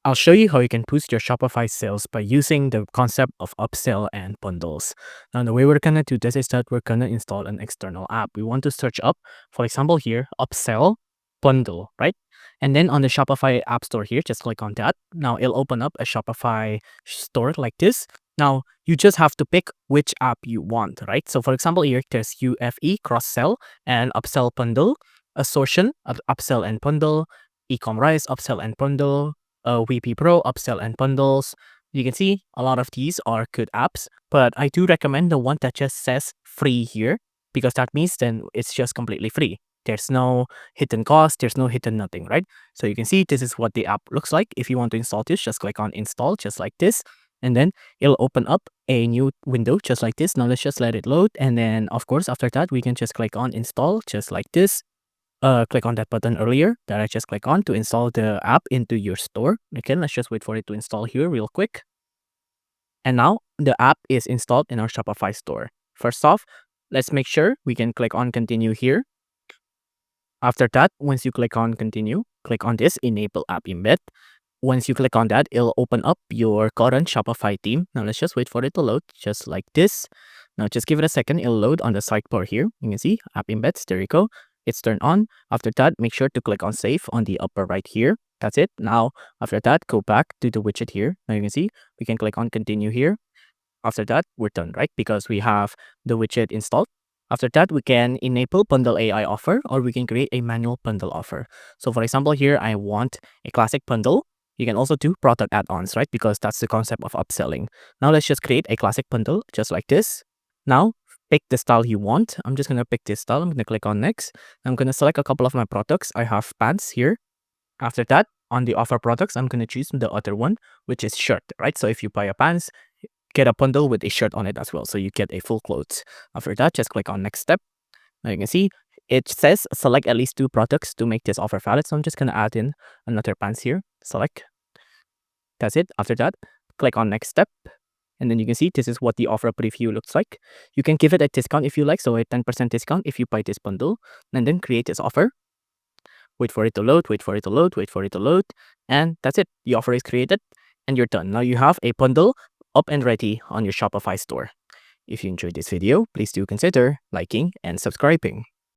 I'll show you how you can boost your Shopify sales by using the concept of upsell and bundles. Now, the way we're gonna do this is that we're gonna install an external app. We want to search up, for example, here, upsell bundle, right? And then on the Shopify App Store here, just click on that. Now it'll open up a Shopify store like this. Now you just have to pick which app you want, right? So for example, here there's UFE cross sell and upsell bundle, assortion of upsell and bundle, e-commerce upsell and bundle, VP Pro, upsell and bundles. You can see a lot of these are good apps, but I do recommend the one that just says free here because that means then it's just completely free. There's no hidden cost, there's no hidden nothing, right? So you can see this is what the app looks like. If you want to install this, just click on install just like this. And then it'll open up a new window just like this. Now let's just let it load. And then of course, after that, we can just click on install just like this. Click on that button earlier that I just clicked on to install the app into your store. Okay, let's just wait for it to install here real quick. And now the app is installed in our Shopify store. First off, let's make sure we can click on continue here. After that, once you click on continue, click on this enable app embed. Once you click on that, it'll open up your current Shopify theme. Now let's just wait for it to load just like this. Now just give it a second. It'll load on the sidebar here. You can see app embeds. There you go. It's turned on. After that, make sure to click on save on the upper right here. That's it. Now, after that, go back to the widget here. Now you can see we can click on continue here. After that, we're done, right? Because we have the widget installed. After that, we can enable bundle AI offer or we can create a manual bundle offer. So for example, here I want a classic bundle. You can also do product add-ons, right? Because that's the concept of upselling. Now let's just create a classic bundle just like this. Now pick the style you want. I'm just going to pick this style. I'm going to click on next. I'm going to select a couple of my products. I have pants here. After that, on the offer products, I'm going to choose the other one, which is shirt, right? So if you buy a pants, get a bundle with a shirt on it as well. So you get a full clothes. After that, just click on next step. Now you can see it says select at least 2 products to make this offer valid. So I'm just going to add in another pants here. Select. That's it. After that, click on next step. And then you can see this is what the offer preview looks like. You can give it a discount if you like. So a 10% discount if you buy this bundle. And then create this offer. Wait for it to load, wait for it to load, wait for it to load. And that's it. The offer is created and you're done. Now you have a bundle up and ready on your Shopify store. If you enjoyed this video, please do consider liking and subscribing.